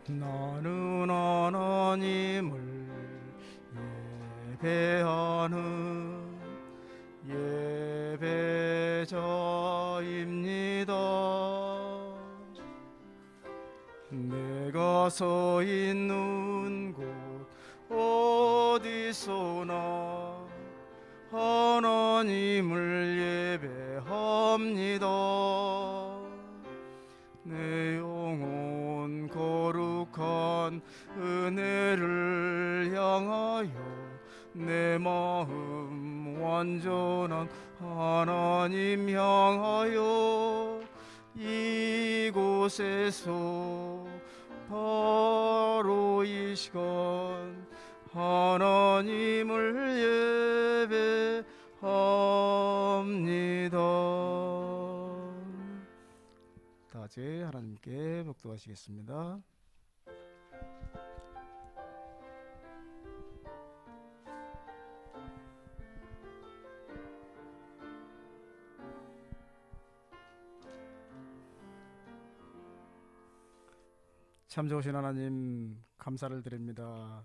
나는 하나님을 예배하는 예배자입니다. 내가 서 있는 곳 어디서나 하나님을 예배합니다. 내 영혼 거룩한 은혜를 향하여 내 마음 완전한 하나님 향하여 이곳에서 바로 이 시간 하나님을 예배합니다. 다 같이 하나님께 복도하시겠습니다. 참 좋으신 하나님 감사를 드립니다.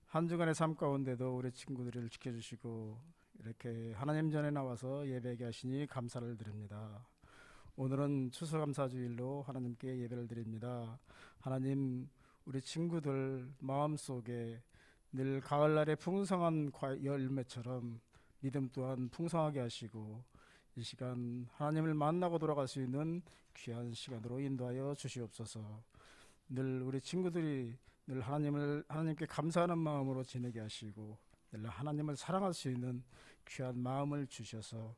한 주간의 삶 가운데도 우리 친구들을 지켜주시고 이렇게 하나님 전에 나와서 예배하게 하시니 감사를 드립니다. 오늘은 추수감사주일로 하나님께 예배를 드립니다. 하나님, 우리 친구들 마음속에 늘 가을날의 풍성한 열매처럼 믿음 또한 풍성하게 하시고 이 시간 하나님을 만나고 돌아갈 수 있는 귀한 시간으로 인도하여 주시옵소서. 늘 우리 친구들이 늘 하나님께 감사하는 마음으로 지내게 하시고 늘 하나님을 사랑할 수 있는 귀한 마음을 주셔서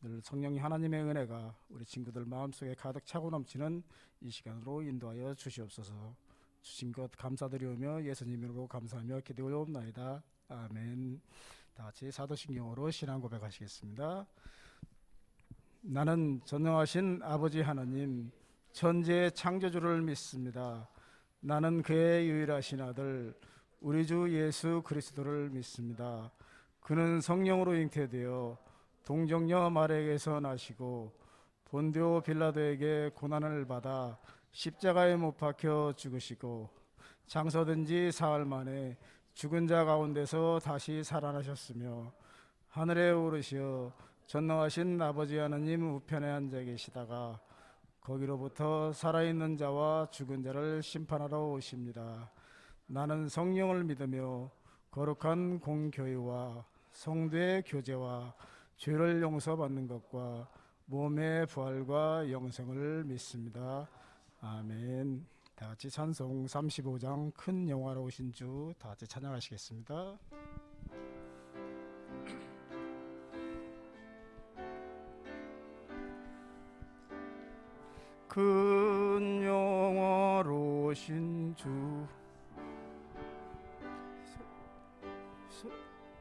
늘 성령이 하나님의 은혜가 우리 친구들 마음속에 가득 차고 넘치는 이 시간으로 인도하여 주시옵소서. 주신 것 감사드리오며 예수님 이름으로 감사하며 기도하옵나이다. 아멘. 다 같이 사도신경으로 신앙 고백하시겠습니다. 나는 전능하신 아버지 하나님 천지의 창조주를 믿습니다. 나는 그의 유일하신 아들 우리 주 예수 그리스도를 믿습니다. 그는 성령으로 잉태되어 동정녀 마리아에게서 나시고 본디오 빌라도에게 고난을 받아 십자가에 못 박혀 죽으시고 장서된 지 사흘 만에 죽은 자 가운데서 다시 살아나셨으며 하늘에 오르시어 전능하신 아버지 하나님 우편에 앉아 계시다가 거기로부터 살아있는 자와 죽은 자를 심판하러 오십니다. 나는 성령을 믿으며 거룩한 공교회와 성도의 교제와 죄를 용서받는 것과 몸의 부활과 영생을 믿습니다. 아멘. 다 같이 찬송 35장 큰 영화로우신 주 다 같이 찬양하시겠습니다. 큰 영화로우신 주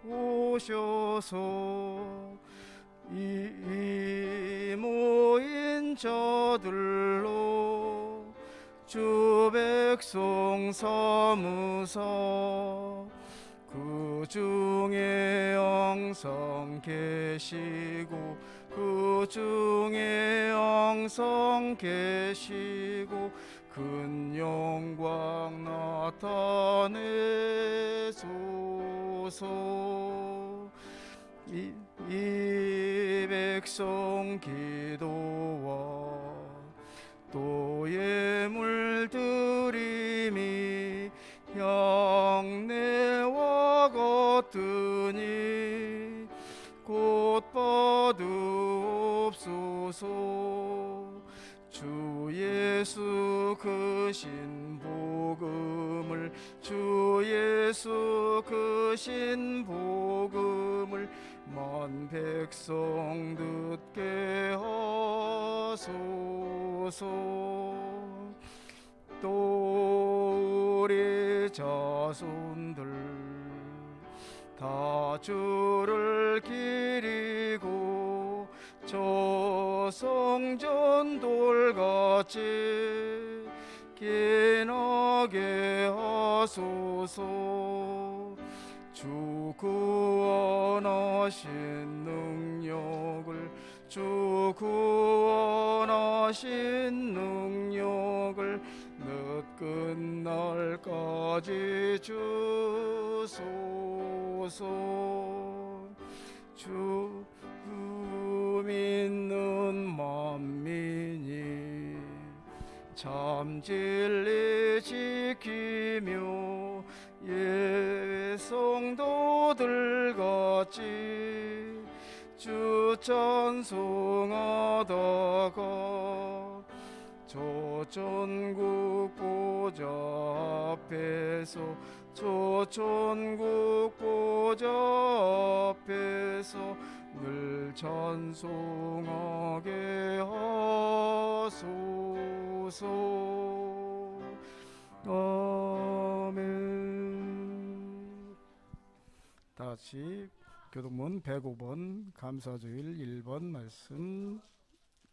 오셔서 이 모인 자들로 주 백성 삼으사 그 중에 항상 계시고 그 중에 항상 계시고 큰 영광 나타내소서. 이 백성 기도와 또 예물 드림이 향내와 같으니 곧 받으옵소서. 주 예수 크신 복음을 주 예수 크신 복음을 만 백성 듣게 하소서. 또 우리 자손들 다 주를 기리고 저 성전 돌같이 기나게 하소서. 주 구원하신 능력을 주 구원하신 능력을 끝날까지 주소서. 주 믿는 만민이 참 진리 지키며 예외 성도들 같이 주 찬송하다가 저 천국 보좌 앞에서 저 천국 보좌 앞에서 늘 찬송하게 하소서. 아멘. 다시 교독문 105번 감사주일 1번 말씀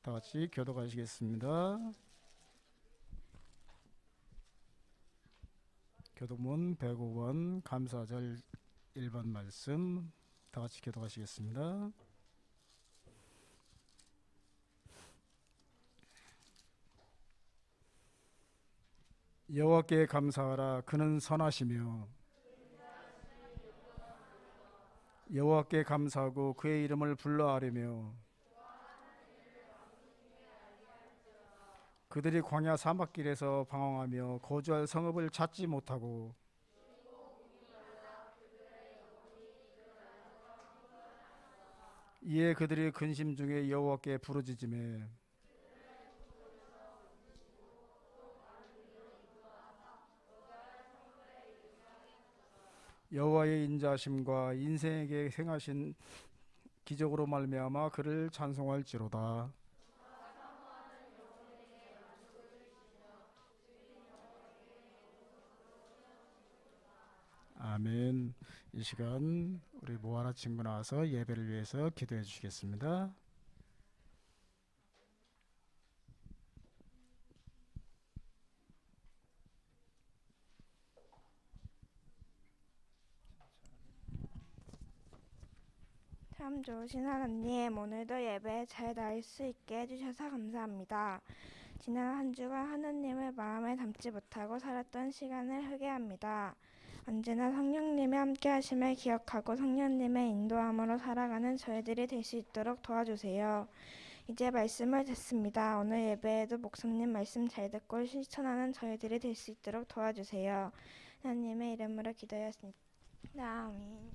다같이 교독하시겠습니다. 교독문 105번 감사절 1번 말씀 다같이 교독하시겠습니다. 여호와께 감사하라. 그는 선하시며 여호와께 감사하고 그의 이름을 불러 아뢰며 그들이 광야 사막길에서 방황하며 거주할 성읍을 찾지 못하고 이에 그들이 근심 중에 여호와께 부르짖으며 여호와의 인자하심과 인생에게 행하신 기적으로 말미암아 그를 찬송할지로다. 아멘. 이 시간 우리 모아라 친구 나와서 예배를 위해서 기도해 주시겠습니다. 참 좋으신 하나님, 오늘도 예배에 잘 나올 수 있게 해주셔서 감사합니다. 지난 한 주간 하나님을 마음에 담지 못하고 살았던 시간을 회개합니다. 언제나 성령님의 함께 하심을 기억하고 성령님의 인도함으로 살아가는 저희들이 될 수 있도록 도와주세요. 이제 말씀을 듣습니다. 오늘 예배에도 목사님 말씀 잘 듣고 실천하는 저희들이 될 수 있도록 도와주세요. 하나님의 이름으로 기도하였습니다. 아멘.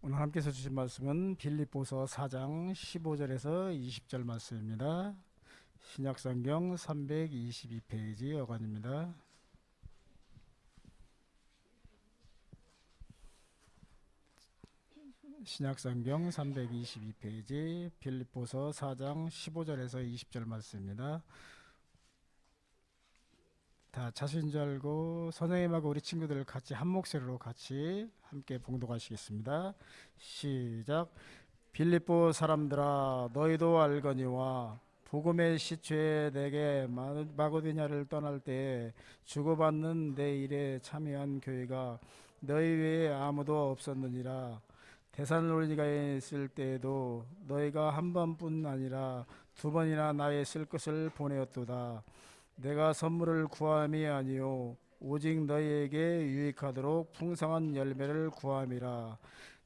오늘 함께서 주신 말씀은 빌립보서 4장 15절에서 20절 말씀입니다. 신약성경 322페이지 여관입니다. 신약성경 322페이지 빌립보서 4장 15절에서 20절 말씀입니다. 다 자신인 줄 알고 선생님하고 우리 친구들 같이 한 목소리로 같이 함께 봉독하시겠습니다. 시작. 빌립보 사람들아, 너희도 알거니와 복음의 시초에 내게 마고디냐를 떠날 때 주고받는 내 일에 참여한 교회가 너희 외에 아무도 없었느니라. 데살로니가에 있을 때에도 너희가 한 번뿐 아니라 두 번이나 나의 쓸 것을 보내었도다. 내가 선물을 구함이 아니요 오직 너희에게 유익하도록 풍성한 열매를 구함이라.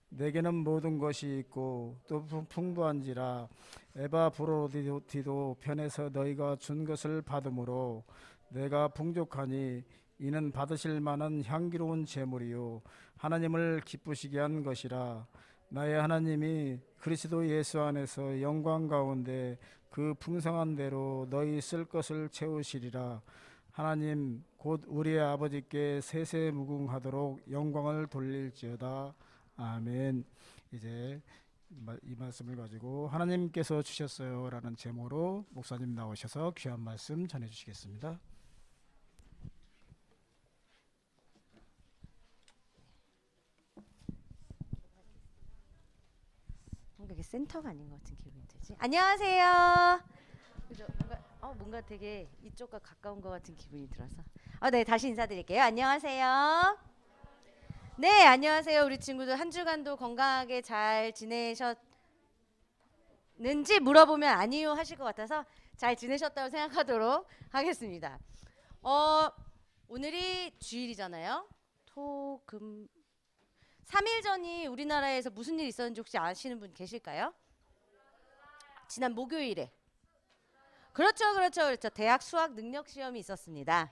내게는 모든 것이 있고 또 풍부한지라. 에바브로디도 편에서 너희가 준 것을 받음으로 내가 풍족하니 이는 받으실 만한 향기로운 제물이요 하나님을 기쁘시게 한 것이라. 나의 하나님이 그리스도 예수 안에서 영광 가운데 그 풍성한 대로 너희 쓸 것을 채우시리라. 하나님 곧 우리의 아버지께 세세무궁하도록 영광을 돌릴지어다. 아멘. 이제 이 말씀을 가지고 하나님께서 주셨어요 라는 제목으로 목사님 나오셔서 귀한 말씀 전해주시겠습니다. 뭔가 이게 센터가 아닌 것 같은 기분이 들지. 안녕하세요. 그죠? 뭔가 뭔가 되게 이쪽과 가까운 것 같은 기분이 들어서. 네, 다시 인사드릴게요. 안녕하세요. 네, 안녕하세요. 우리 친구들 한 주간도 건강하게 잘 지내셨는지 물어보면 아니요 하실 것 같아서 잘 지내셨다고 생각하도록 하겠습니다. 오늘이 주일이잖아요. 토, 금, 3일 전이 우리나라에서 무슨 일 있었는지 혹시 아시는 분 계실까요? 지난 목요일에. 그렇죠. 대학 수학 능력 시험이 있었습니다.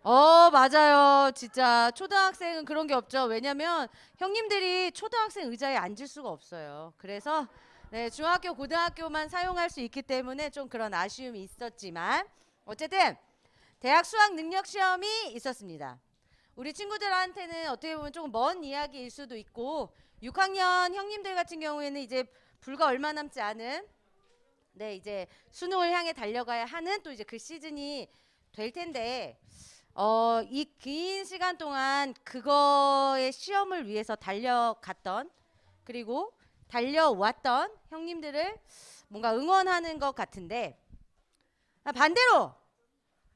맞아요. 진짜 초등학생은 그런 게 없죠. 왜냐면 형님들이 초등학생 의자에 앉을 수가 없어요. 그래서 네, 중학교, 고등학교만 사용할 수 있기 때문에 좀 그런 아쉬움이 있었지만 어쨌든 대학 수학 능력 시험이 있었습니다. 우리 친구들한테는 어떻게 보면 조금 먼 이야기일 수도 있고 6학년 형님들 같은 경우에는 이제 불과 얼마 남지 않은 네, 이제 수능을 향해 달려가야 하는 또 이제 그 시즌이 될 텐데 이 긴 시간 동안 그거의 시험을 위해서 달려갔던 그리고 달려왔던 형님들을 뭔가 응원하는 것 같은데 반대로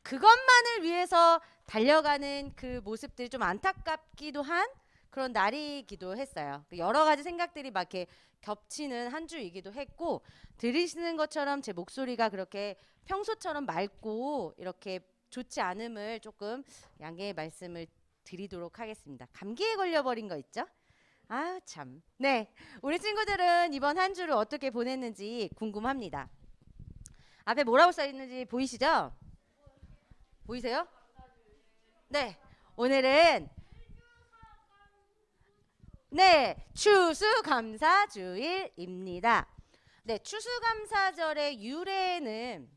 그것만을 위해서 달려가는 그 모습들이 좀 안타깝기도 한 그런 날이기도 했어요. 여러 가지 생각들이 막 이렇게 겹치는 한 주이기도 했고 들으시는 것처럼 제 목소리가 그렇게 평소처럼 맑고 이렇게 좋지 않음을 조금 양해의 말씀을 드리도록 하겠습니다. 감기에 걸려버린 거 있죠? 아 참. 네, 우리 친구들은 이번 한 주를 어떻게 보냈는지 궁금합니다. 앞에 뭐라고 써 있는지 보이시죠? 보이세요? 네, 오늘은 네, 추수감사주일입니다. 네, 추수감사절의 유래는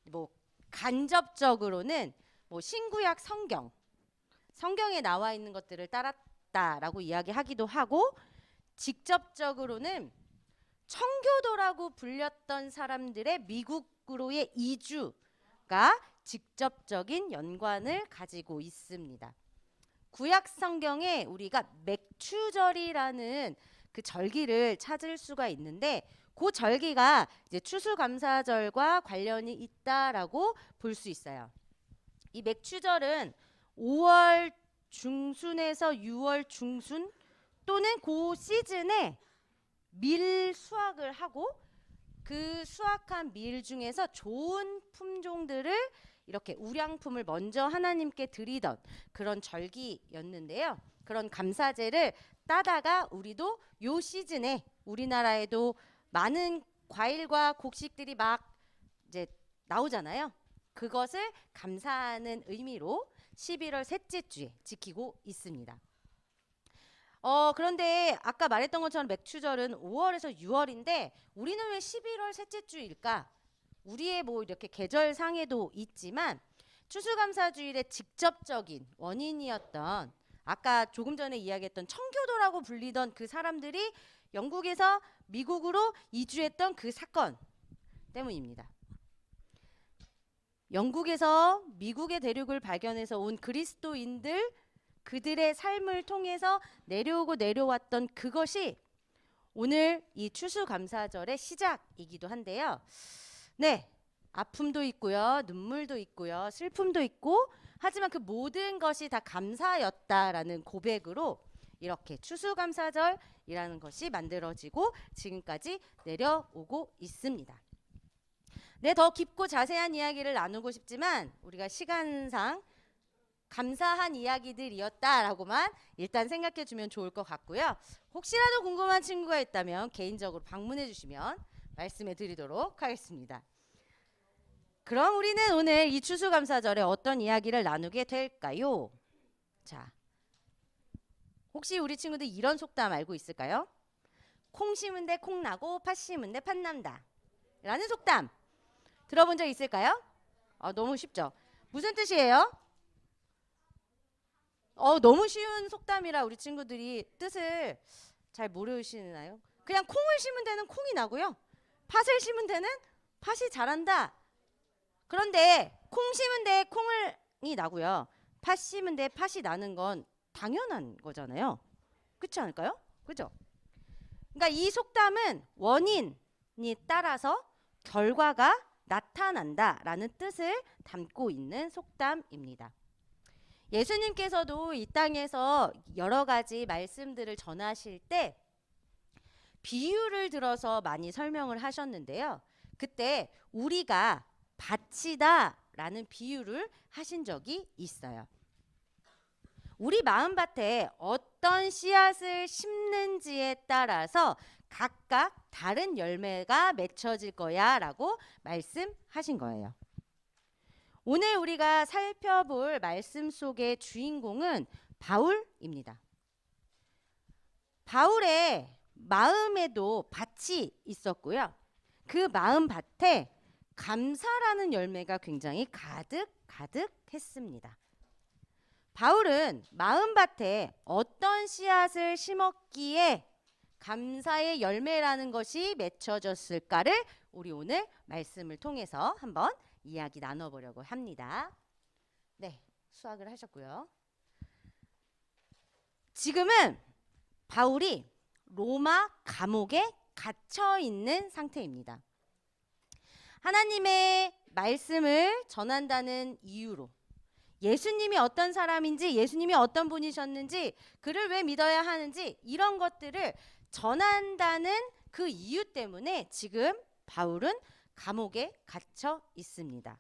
뭐 간접적으로는 뭐 신구약 성경에 나와 있는 것들을 따랐다라고 이야기하기도 하고 직접적으로는 청교도라고 불렸던 사람들의 미국으로의 이주가 직접적인 연관을 가지고 있습니다. 구약 성경에 우리가 맥추절이라는 그 절기를 찾을 수가 있는데 그 절기가 이제 추수감사절과 관련이 있다라고 볼 수 있어요. 이 맥추절은 5월 중순에서 6월 중순 또는 그 시즌에 밀 수확을 하고 그 수확한 밀 중에서 좋은 품종들을 이렇게 우량품을 먼저 하나님께 드리던 그런 절기였는데요. 그런 감사제를 따다가 우리도 요 시즌에 우리나라에도 많은 과일과 곡식들이 막 이제 나오잖아요. 그것을 감사하는 의미로 11월 셋째 주에 지키고 있습니다. 그런데 아까 말했던 것처럼 맥추절은 5월에서 6월인데 우리는 왜 11월 셋째 주일까? 우리의 뭐 이렇게 계절상에도 있지만 추수감사주일의 직접적인 원인이었던 아까 조금 전에 이야기했던 청교도라고 불리던 그 사람들이 영국에서 미국으로 이주했던 그 사건 때문입니다. 영국에서 미국의 대륙을 발견해서 온 그리스도인들 그들의 삶을 통해서 내려왔던 그것이 오늘 이 추수감사절의 시작이기도 한데요. 네, 아픔도 있고요, 눈물도 있고요, 슬픔도 있고 하지만 그 모든 것이 다 감사였다라는 고백으로 이렇게 추수감사절이라는 것이 만들어지고 지금까지 내려오고 있습니다. 네, 더 깊고 자세한 이야기를 나누고 싶지만 우리가 시간상 감사한 이야기들이었다라고만 일단 생각해 주면 좋을 것 같고요. 혹시라도 궁금한 친구가 있다면 개인적으로 방문해 주시면 말씀해 드리도록 하겠습니다. 그럼 우리는 오늘 이 추수감사절에 어떤 이야기를 나누게 될까요? 자, 혹시 우리 친구들 이런 속담 알고 있을까요? 콩 심은 데 콩 나고 팥 심은 데 팥 난다 라는 속담 들어본 적 있을까요? 너무 쉽죠? 무슨 뜻이에요? 너무 쉬운 속담이라 우리 친구들이 뜻을 잘 모르시나요? 그냥 콩을 심은 데는 콩이 나고요. 팥을 심은 데는 팥이 자란다. 그런데 콩 심은 데 콩이 나고요. 팥 심은 데 팥이 나는 건 당연한 거잖아요. 그렇지 않을까요? 그죠? 근데 팥 심은 데 팥이 나는 건 당연한 거잖아요. 그죠? 근데 콩을 심은 데 콩을 나고요. 팥을 심은 데 팥이 나는 건 당연한 거잖아요. 그렇지 않을까요? 그죠? 근데 팥을 심은 데 팥이 나는 건 당연한 거잖아요. 그죠? 그러니까 이 속담은 원인이 따라서 결과가 나타난다라는 뜻을 담고 있는 속담입니다. 예수님께서도 이 땅에서 여러 가지 말씀들을 전하실 때 비유를 들어서 많이 설명을 하셨는데요. 그때 우리가 밭이다라는 비유를 하신 적이 있어요. 우리 마음밭에 어떤 씨앗을 심는지에 따라서 각각 다른 열매가 맺혀질 거야 라고 말씀하신 거예요. 오늘 우리가 살펴볼 말씀 속의 주인공은 바울입니다. 바울의 마음에도 밭이 있었고요. 그 마음밭에 감사라는 열매가 굉장히 가득했습니다. 바울은 마음밭에 어떤 씨앗을 심었기에 감사의 열매라는 것이 맺혀졌을까를 우리 오늘 말씀을 통해서 한번 이야기 나눠보려고 합니다. 네, 수학을 하셨고요. 지금은 바울이 로마 감옥에 갇혀 있는 상태입니다. 하나님의 말씀을 전한다는 이유로 예수님이 어떤 사람인지, 예수님이 어떤 분이셨는지, 그를 왜 믿어야 하는지 이런 것들을 전한다는 그 이유 때문에 지금 바울은 감옥에 갇혀 있습니다.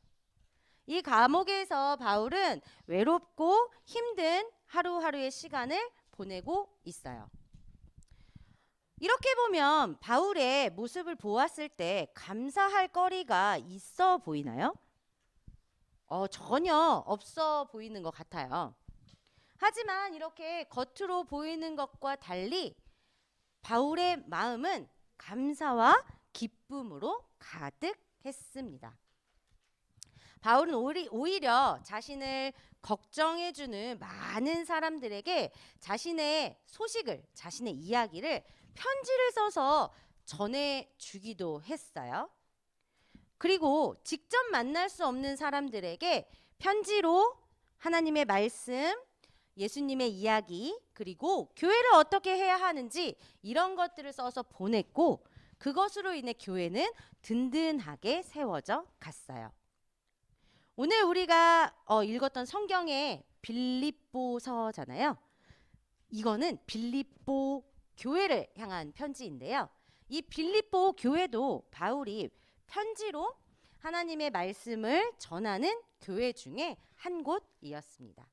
이 감옥에서 바울은 외롭고 힘든 하루하루의 시간을 보내고 있어요. 이렇게 보면 바울의 모습을 보았을 때 감사할 거리가 있어 보이나요? 전혀 없어 보이는 것 같아요. 하지만 이렇게 겉으로 보이는 것과 달리 바울의 마음은 감사와 기쁨으로 가득했습니다. 바울은 오히려 자신을 걱정해주는 많은 사람들에게 자신의 소식을, 자신의 이야기를 편지를 써서 전해주기도 했어요. 그리고 직접 만날 수 없는 사람들에게 편지로 하나님의 말씀, 예수님의 이야기, 그리고 교회를 어떻게 해야 하는지 이런 것들을 써서 보냈고, 그것으로 인해 교회는 든든하게 세워져 갔어요. 오늘 우리가 읽었던 성경의 빌립보서잖아요. 이거는 빌립보 교회를 향한 편지인데요. 이 빌립보 교회도 바울이 편지로 하나님의 말씀을 전하는 교회 중에 한 곳이었습니다.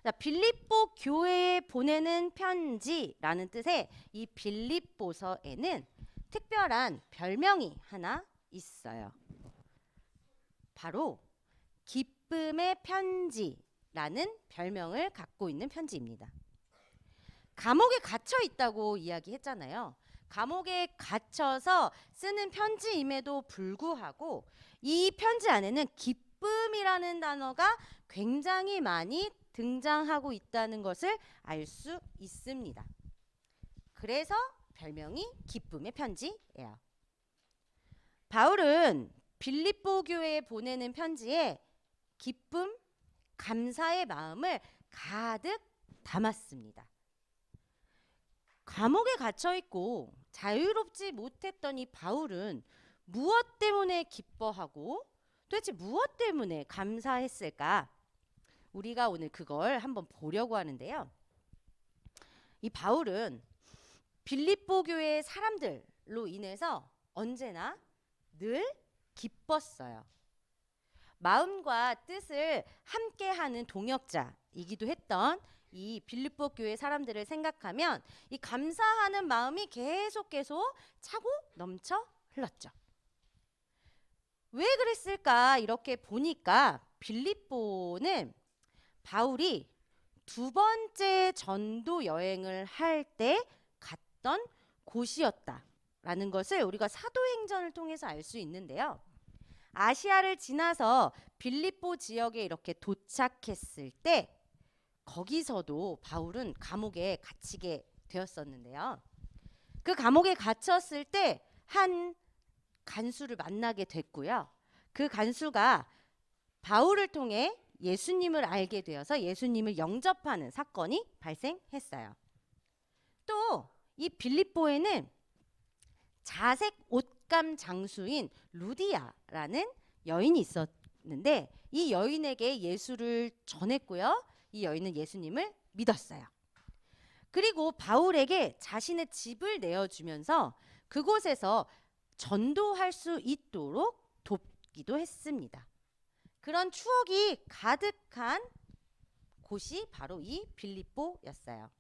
자, 빌립보 교회에 보내는 편지라는 뜻의 이 빌립보서에는 특별한 별명이 하나 있어요. 바로 기쁨의 편지라는 별명을 갖고 있는 편지입니다. 감옥에 갇혀 있다고 이야기했잖아요. 감옥에 갇혀서 쓰는 편지임에도 불구하고 이 편지 안에는 기쁨이라는 단어가 굉장히 많이 등장하고 있다는 것을 알 수 있습니다. 그래서 별명이 기쁨의 편지예요. 바울은 빌립보 교회에 보내는 편지에 기쁨, 감사의 마음을 가득 담았습니다. 감옥에 갇혀 있고 자유롭지 못했던 이 바울은 무엇 때문에 기뻐하고 도대체 무엇 때문에 감사했을까? 우리가 오늘 그걸 한번 보려고 하는데요. 이 바울은 빌립보 교회의 사람들로 인해서 언제나 늘 기뻤어요. 마음과 뜻을 함께하는 동역자이기도 했던 이 빌립보 교회 사람들을 생각하면 이 감사하는 마음이 계속 차고 넘쳐 흘렀죠. 왜 그랬을까? 이렇게 보니까 빌립보는 바울이 두 번째 전도 여행을 할 때 갔던 곳이었다라는 것을 우리가 사도행전을 통해서 알 수 있는데요. 아시아를 지나서 빌립보 지역에 이렇게 도착했을 때 거기서도 바울은 감옥에 갇히게 되었었는데요. 그 감옥에 갇혔을 때 한 간수를 만나게 됐고요. 그 간수가 바울을 통해 예수님을 알게 되어서 예수님을 영접하는 사건이 발생했어요. 또 이 빌립보에는 자색 옷감 장수인 루디아라는 여인이 있었는데 이 여인에게 예수를 전했고요. 이 여인은 예수님을 믿었어요. 그리고 바울에게 자신의 집을 내어주면서 그곳에서 전도할 수 있도록 돕기도 했습니다. 그런 추억이 가득한 곳이 바로 이 빌립보였어요.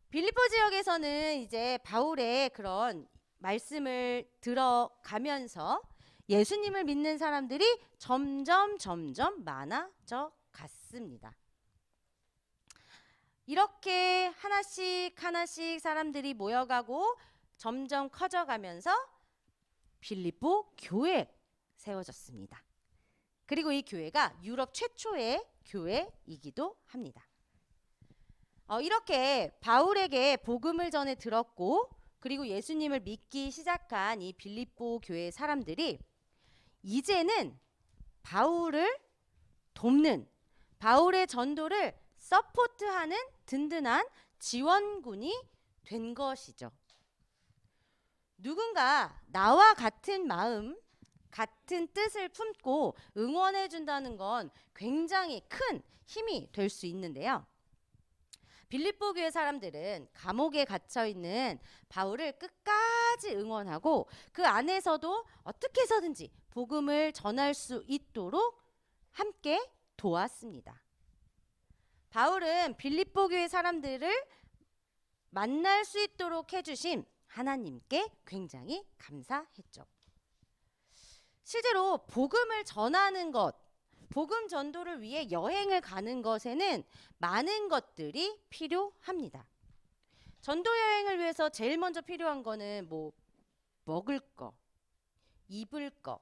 빌립보 지역에서는 이제 바울의 그런 말씀을 들어가면서 예수님을 믿는 사람들이 점점 많아져 갔습니다. 이렇게 하나씩 사람들이 모여가고 점점 커져가면서 빌립보 교회 세워졌습니다. 그리고 이 교회가 유럽 최초의 교회이기도 합니다. 이렇게 바울에게 복음을 전해 들었고 그리고 예수님을 믿기 시작한 이 빌립보 교회 사람들이 이제는 바울을 돕는, 바울의 전도를 서포트하는 든든한 지원군이 된 것이죠. 누군가 나와 같은 마음, 같은 뜻을 품고 응원해 준다는 건 굉장히 큰 힘이 될 수 있는데요. 빌립보 교회 사람들은 감옥에 갇혀 있는 바울을 끝까지 응원하고 그 안에서도 어떻게 해서든지 복음을 전할 수 있도록 함께 도왔습니다. 바울은 빌립보 교회 사람들을 만날 수 있도록 해주신 하나님께 굉장히 감사했죠. 실제로 복음을 전하는 것, 복음 전도를 위해 여행을 가는 것에는 많은 것들이 필요합니다. 전도 여행을 위해서 제일 먼저 필요한 거는 뭐 먹을 거, 입을 거,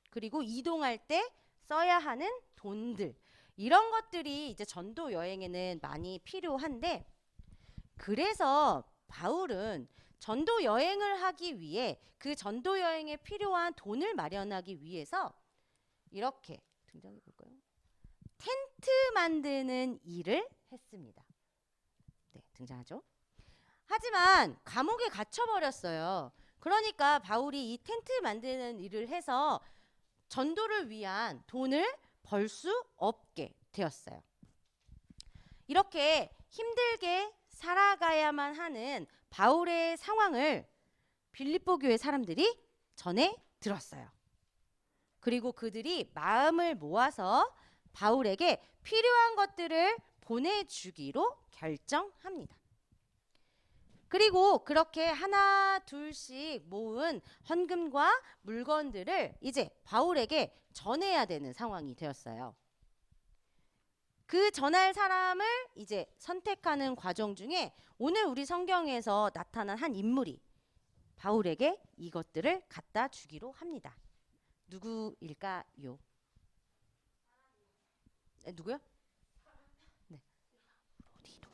그리고 이동할 때 써야 하는 돈들, 이런 것들이 이제 전도 여행에는 많이 필요한데, 그래서 바울은 전도 여행을 하기 위해 그 전도 여행에 필요한 돈을 마련하기 위해서 이렇게 등장해 볼까요? 텐트 만드는 일을 했습니다. 네, 등장하죠. 하지만 감옥에 갇혀 버렸어요. 그러니까 바울이 이 텐트 만드는 일을 해서 전도를 위한 돈을 벌 수 없게 되었어요. 이렇게 힘들게 살아가야만 하는 바울의 상황을 빌립보 교회 사람들이 전해 들었어요. 그리고 그들이 마음을 모아서 바울에게 필요한 것들을 보내주기로 결정합니다. 그리고 그렇게 하나 둘씩 모은 헌금과 물건들을 이제 바울에게 전해야 되는 상황이 되었어요. 그 전할 사람을 이제 선택하는 과정 중에 오늘 우리 성경에서 나타난 한 인물이 바울에게 이것들을 갖다 주기로 합니다. 누구일까요? 누구요? 네.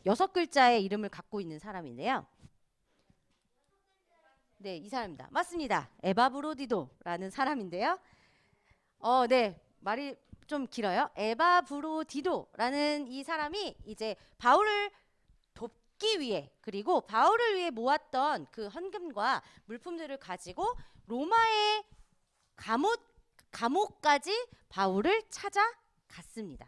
6글자의 이름을 갖고 있는 사람인데요. 네, 이 사람입니다. 맞습니다. 에바브로디도라는 사람인데요. 네, 말이 좀 길어요. 에바브로디도라는 이 사람이 이제 바울을 돕기 위해, 그리고 바울을 위해 모았던 그 헌금과 물품들을 가지고 로마의 감옥까지 바울을 찾아갔습니다.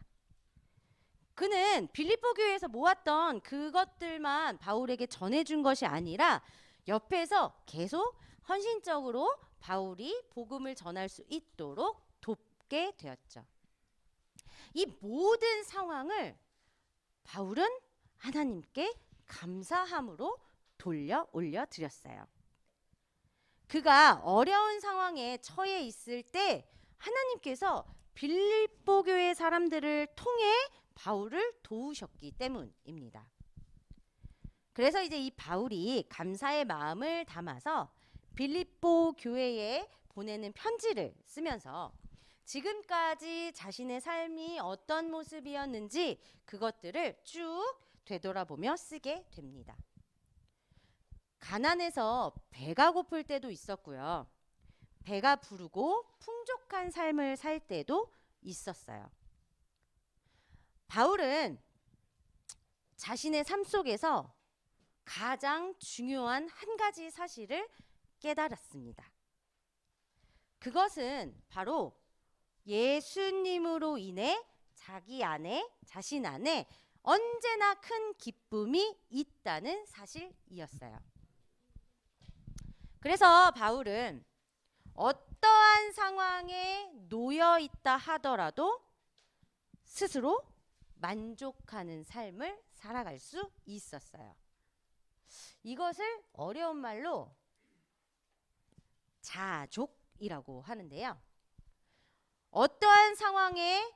그는 빌립보 교회에서 모았던 그것들만 바울에게 전해준 것이 아니라 옆에서 계속 헌신적으로 바울이 복음을 전할 수 있도록 돕게 되었죠. 이 모든 상황을 바울은 하나님께 감사함으로 올려드렸어요. 그가 어려운 상황에 처해 있을 때 하나님께서 빌립보 교회 사람들을 통해 바울을 도우셨기 때문입니다. 그래서 이제 이 바울이 감사의 마음을 담아서 빌립보 교회에 보내는 편지를 쓰면서 지금까지 자신의 삶이 어떤 모습이었는지 그것들을 쭉 되돌아보며 쓰게 됩니다. 가난해서 배가 고플 때도 있었고요. 배가 부르고 풍족한 삶을 살 때도 있었어요. 바울은 자신의 삶 속에서 가장 중요한 한 가지 사실을 깨달았습니다. 그것은 바로 예수님으로 인해 자신 안에 언제나 큰 기쁨이 있다는 사실이었어요. 그래서 바울은 어떠한 상황에 놓여 있다 하더라도 스스로 만족하는 삶을 살아갈 수 있었어요. 이것을 어려운 말로 자족이라고 하는데요. 어떠한 상황에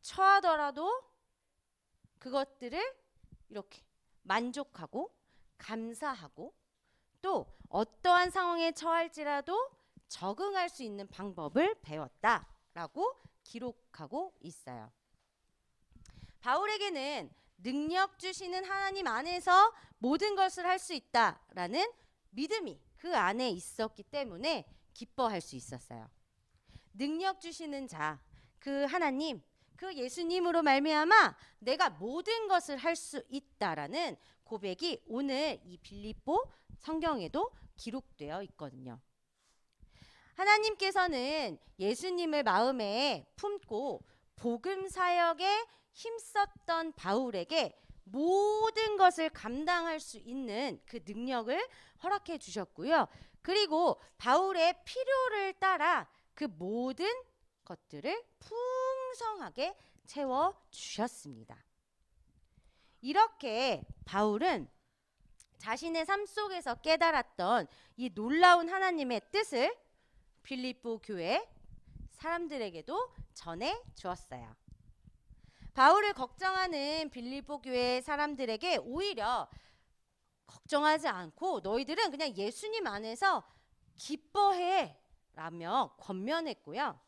처하더라도 그것들을 이렇게 만족하고 감사하고 또 어떠한 상황에 처할지라도 적응할 수 있는 방법을 배웠다라고 기록하고 있어요. 바울에게는 능력 주시는 하나님 안에서 모든 것을 할 수 있다라는 믿음이 그 안에 있었기 때문에 기뻐할 수 있었어요. 능력 주시는 자, 그 하나님, 그 예수님으로 말미암아 내가 모든 것을 할 수 있다라는 고백이 오늘 이 빌립보 성경에도 기록되어 있거든요. 하나님께서는 예수님을 마음에 품고 복음 사역에 힘썼던 바울에게 모든 것을 감당할 수 있는 그 능력을 허락해 주셨고요. 그리고 바울의 필요를 따라 그 모든 것들을 풍성하게 채워 주셨습니다. 이렇게 바울은 자신의 삶 속에서 깨달았던 이 놀라운 하나님의 뜻을 빌립보 교회 사람들에게도 전해 주었어요. 바울을 걱정하는 빌립보 교회 사람들에게 오히려 걱정하지 않고 너희들은 그냥 예수님 안에서 기뻐해 라며 권면했고요.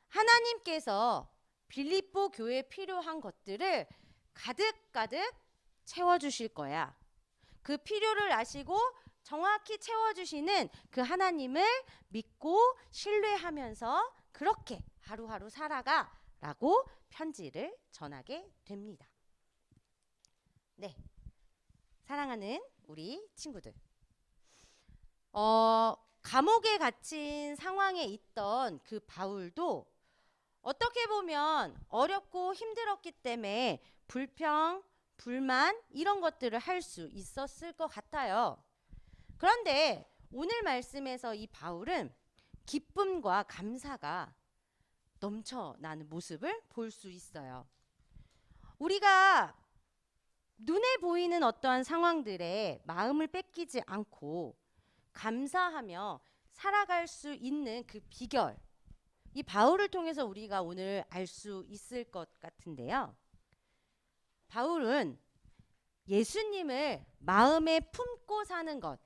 하나님께서 빌립보 교회에 필요한 것들을 가득가득 채워주실 거야. 그 필요를 아시고 정확히 채워주시는 그 하나님을 믿고 신뢰하면서 그렇게 하루하루 살아가 라고 편지를 전하게 됩니다. 네, 사랑하는 우리 친구들, 감옥에 갇힌 상황에 있던 그 바울도 어떻게 보면 어렵고 힘들었기 때문에 불평, 불만 이런 것들을 할 수 있었을 것 같아요. 그런데 오늘 말씀에서 이 바울은 기쁨과 감사가 넘쳐나는 모습을 볼 수 있어요. 우리가 눈에 보이는 어떠한 상황들에 마음을 뺏기지 않고 감사하며 살아갈 수 있는 그 비결, 이 바울을 통해서 우리가 오늘 알 수 있을 것 같은데요. 바울은 예수님을 마음에 품고 사는 것,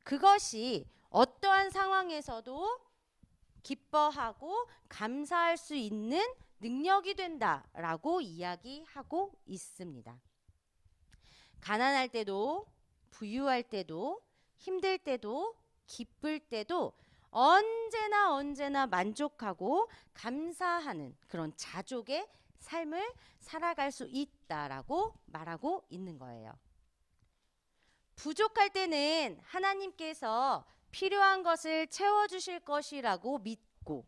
그것이 어떠한 상황에서도 기뻐하고 감사할 수 있는 능력이 된다라고 이야기하고 있습니다. 가난할 때도 부유할 때도 힘들 때도 기쁠 때도 언제나 만족하고 감사하는 그런 자족의 삶을 살아갈 수 있다라고 말하고 있는 거예요. 부족할 때는 하나님께서 필요한 것을 채워주실 것이라고 믿고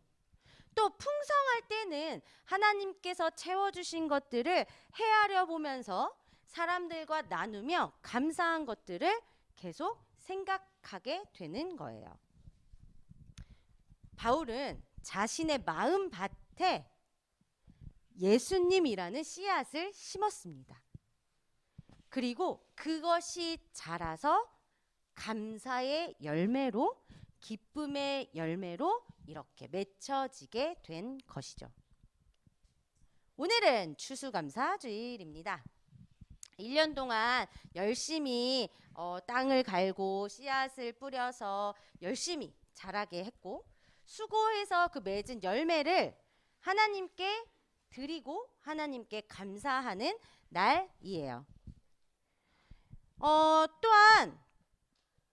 또 풍성할 때는 하나님께서 채워주신 것들을 헤아려 보면서 사람들과 나누며 감사한 것들을 계속 생각하게 되는 거예요. 바울은 자신의 마음 밭에 예수님이라는 씨앗을 심었습니다. 그리고 그것이 자라서 감사의 열매로 기쁨의 열매로 이렇게 맺혀지게 된 것이죠. 오늘은 추수감사주일입니다. 1년 동안 열심히 땅을 갈고 씨앗을 뿌려서 열심히 자라게 했고 수고해서 그 맺은 열매를 하나님께 드리고 하나님께 감사하는 날이에요. 또한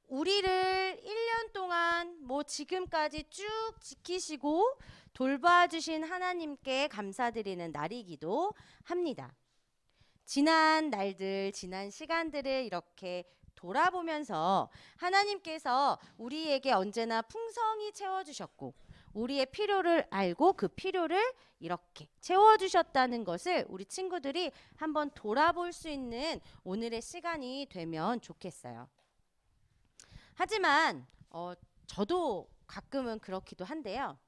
우리를 1년 동안 지금까지 쭉 지키시고 돌봐주신 하나님께 감사드리는 날이기도 합니다. 지난 날들, 지난 시간들을 이렇게 돌아보면서 하나님께서 우리에게 언제나 풍성히 채워주셨고 우리의 필요를 알고 그 필요를 이렇게 채워주셨다는 것을 우리 친구들이 한번 돌아볼 수 있는 오늘의 시간이 되면 좋겠어요. 하지만 저도 가끔은 그렇기도 한데요.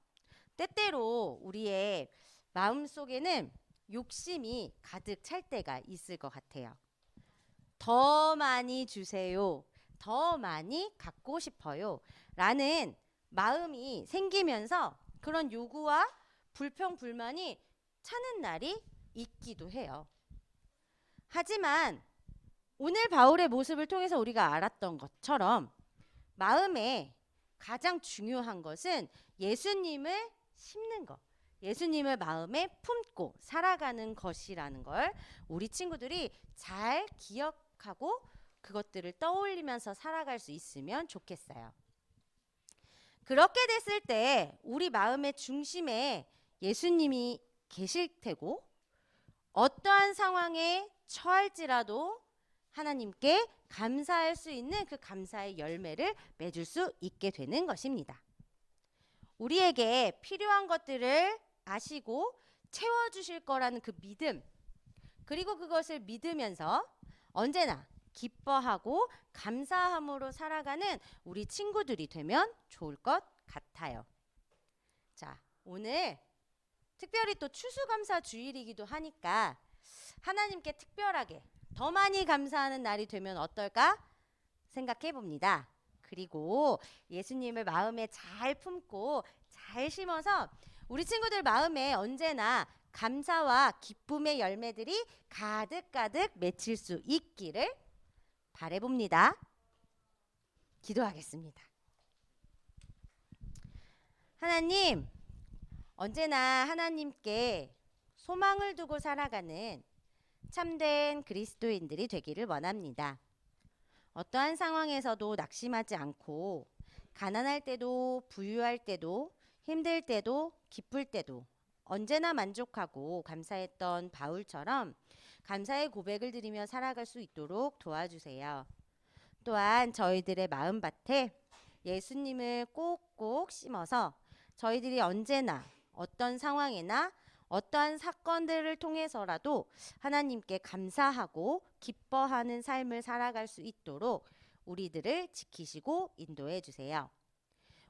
때때로 우리의 마음속에는 욕심이 가득 찰 때가 있을 것 같아요. 더 많이 주세요. 더 많이 갖고 싶어요. 라는 마음이 생기면서 그런 요구와 불평, 불만이 차는 날이 있기도 해요. 하지만 오늘 바울의 모습을 통해서 우리가 알았던 것처럼 마음에 가장 중요한 것은 예수님을 심는 것, 예수님을 마음에 품고 살아가는 것이라는 걸 우리 친구들이 잘 기억하고 그것들을 떠올리면서 살아갈 수 있으면 좋겠어요. 그렇게 됐을 때 우리 마음의 중심에 예수님이 계실 테고 어떠한 상황에 처할지라도 하나님께 감사할 수 있는 그 감사의 열매를 맺을 수 있게 되는 것입니다. 우리에게 필요한 것들을 아시고 채워주실 거라는 그 믿음, 그리고 그것을 믿으면서 언제나 기뻐하고 감사함으로 살아가는 우리 친구들이 되면 좋을 것 같아요. 자, 오늘 특별히 또 추수감사 주일이기도 하니까 하나님께 특별하게 더 많이 감사하는 날이 되면 어떨까 생각해 봅니다. 그리고 예수님을 마음에 잘 품고 잘 심어서 우리 친구들 마음에 언제나 감사와 기쁨의 열매들이 가득가득 맺힐 수 있기를 바라봅니다. 기도하겠습니다. 하나님, 언제나 하나님께 소망을 두고 살아가는 참된 그리스도인들이 되기를 원합니다. 어떠한 상황에서도 낙심하지 않고 가난할 때도 부유할 때도 힘들 때도 기쁠 때도 언제나 만족하고 감사했던 바울처럼 감사의 고백을 드리며 살아갈 수 있도록 도와주세요. 또한 저희들의 마음밭에 예수님을 꼭꼭 심어서 저희들이 언제나 어떤 상황이나 어떠한 사건들을 통해서라도 하나님께 감사하고 기뻐하는 삶을 살아갈 수 있도록 우리들을 지키시고 인도해 주세요.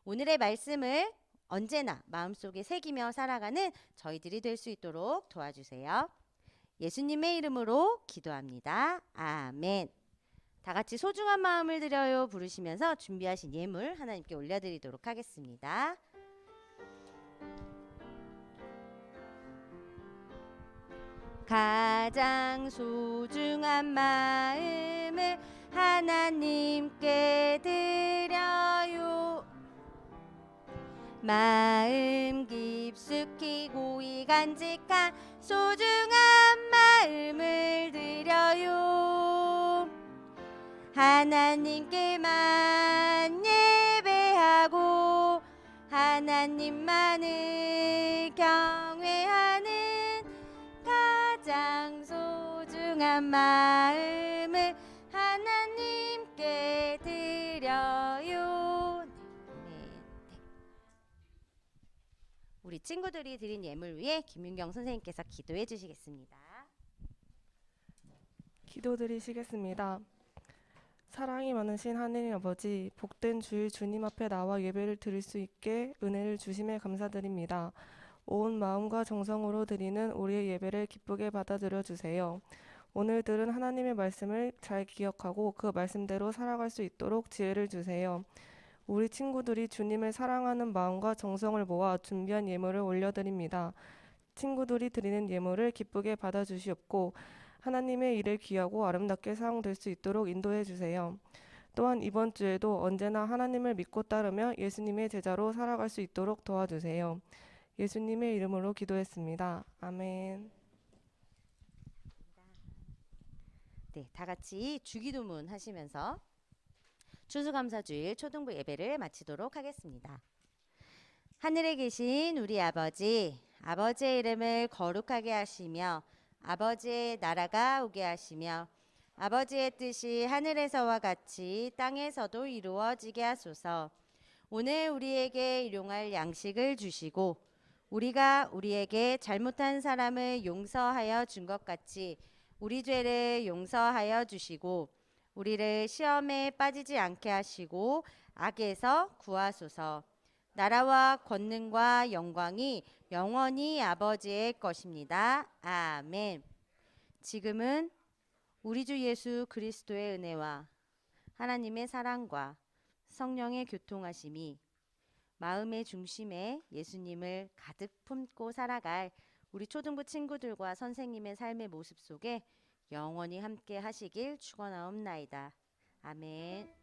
오늘의 말씀을 언제나 마음속에 새기며 살아가는 저희들이 될 수 있도록 도와주세요. 예수님의 이름으로 기도합니다. 아멘. 다 같이 소중한 마음을 드려요 부르시면서 준비하신 예물 하나님께 올려드리도록 하겠습니다. 가장 소중한 마음을 하나님께 드려요. 마음 깊숙이 고이 간직한 소중한 마음을 드려요. 하나님께만 예배하고 하나님만을 경외하는 가장 소중한 마음을 하나님께 드려요. 우리 친구들이 드린 예물 위에 김윤경 선생님께서 기도해 주시겠습니다. 기도드리시겠습니다. 사랑이 많으신 하느님 아버지, 복된 주일 주님 앞에 나와 예배를 드릴 수 있게 은혜를 주심에 감사드립니다. 온 마음과 정성으로 드리는 우리의 예배를 기쁘게 받아들여 주세요. 오늘 들은 하나님의 말씀을 잘 기억하고 그 말씀대로 살아갈 수 있도록 지혜를 주세요. 우리 친구들이 주님을 사랑하는 마음과 정성을 모아 준비한 예물을 올려드립니다. 친구들이 드리는 예물을 기쁘게 받아주시옵고 하나님의 일을 귀하고 아름답게 사용될 수 있도록 인도해 주세요. 또한 이번 주에도 언제나 하나님을 믿고 따르며 예수님의 제자로 살아갈 수 있도록 도와주세요. 예수님의 이름으로 기도했습니다. 아멘. 네, 다 같이 주기도문 하시면서 추수감사주일 초등부 예배를 마치도록 하겠습니다. 하늘에 계신 우리 아버지, 아버지의 이름을 거룩하게 하시며 아버지의 나라가 오게 하시며 아버지의 뜻이 하늘에서와 같이 땅에서도 이루어지게 하소서. 오늘 우리에게 일용할 양식을 주시고 우리가 우리에게 잘못한 사람을 용서하여 준 것 같이 우리 죄를 용서하여 주시고 우리를 시험에 빠지지 않게 하시고 악에서 구하소서. 나라와 권능과 영광이 영원히 아버지의 것입니다. 아멘. 지금은 우리 주 예수 그리스도의 은혜와 하나님의 사랑과 성령의 교통하심이 마음의 중심에 예수님을 가득 품고 살아갈 우리 초등부 친구들과 선생님의 삶의 모습 속에 영원히 함께 하시길 축원하옵나이다. 아멘.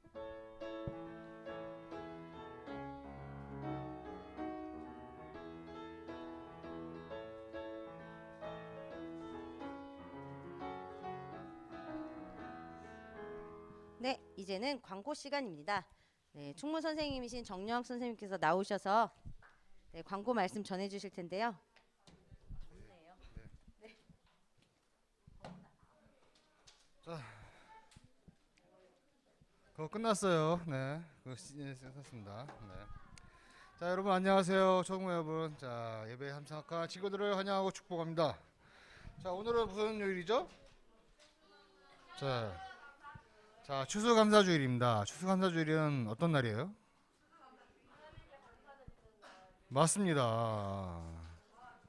네, 이제는 광고 시간입니다. 네, 총무 선생님이신 정영학 선생님께서 나오셔서 네, 광고 말씀 전해 주실 텐데요. 그거 끝났어요. 네, 그거 끝났습니다. 네. 자, 여러분 안녕하세요. 초등부 여러분. 자, 예배 함성학과 친구들을 환영하고 축복합니다. 자, 오늘은 무슨 요일이죠? 자, 추수감사주일입니다. 추수감사주일은 어떤 날이에요? 맞습니다.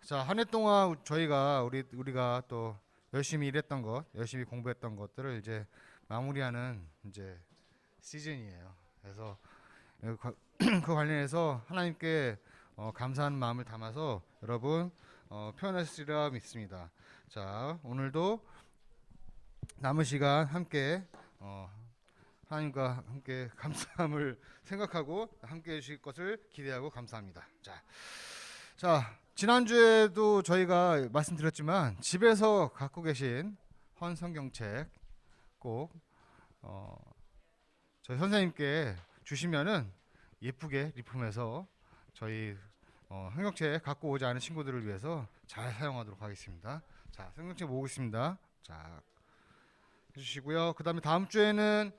자, 한 해 동안 저희가 우리가 또 열심히 일했던 것, 열심히 공부했던 것들을 이제 마무리하는 이제 시즌이에요. 그래서 그 관련해서 하나님께 감사하는 마음을 담아서 여러분 표현하시리라 믿습니다. 자, 오늘도 남은 시간 함께 하나님과 함께 감사함을 생각하고 함께 해주실 것을 기대하고 감사합니다. 자, 지난주에도 저희가 말씀드렸지만 집에서 갖고 계신 헌 성경책 꼭 저희 선생님께 주시면은 예쁘게 리폼해서 저희 성경책 갖고 오지 않은 친구들을 위해서 잘 사용하도록 하겠습니다. 자, 성경책 모으고 있습니다. 자, 해주시고요. 그 다음에 다음 주에는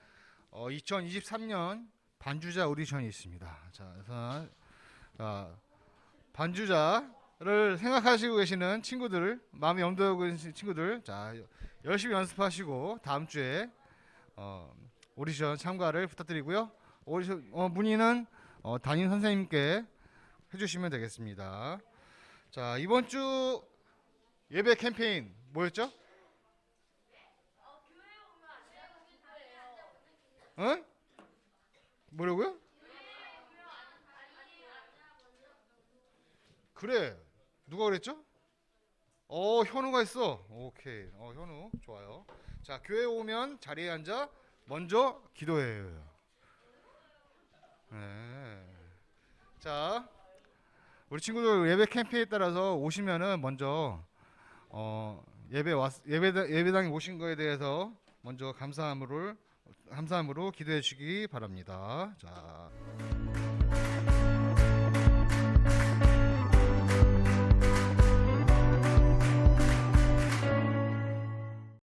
2023년 반주자 오디션이 있습니다. 자, 그래서 반주자를 생각하시고 계시는 친구들, 마음에 염두하고 계신 친구들, 자, 열심히 연습하시고 다음 주에 오디션 참가를 부탁드리고요. 오디션 문의는 담임 선생님께 해주시면 되겠습니다. 자, 이번 주 예배 캠페인 뭐였죠? 응? 뭐라고요? 그래, 누가 그랬죠? 현우가 있어. 오케이. 현우 좋아요. 자, 교회 오면 자리에 앉아 먼저 기도해요. 네. 자, 우리 친구들 예배 캠페인에 따라서 오시면은 먼저 예배당에 오신 거에 대해서 먼저 감사함으로 기도해 주시기 바랍니다. 자.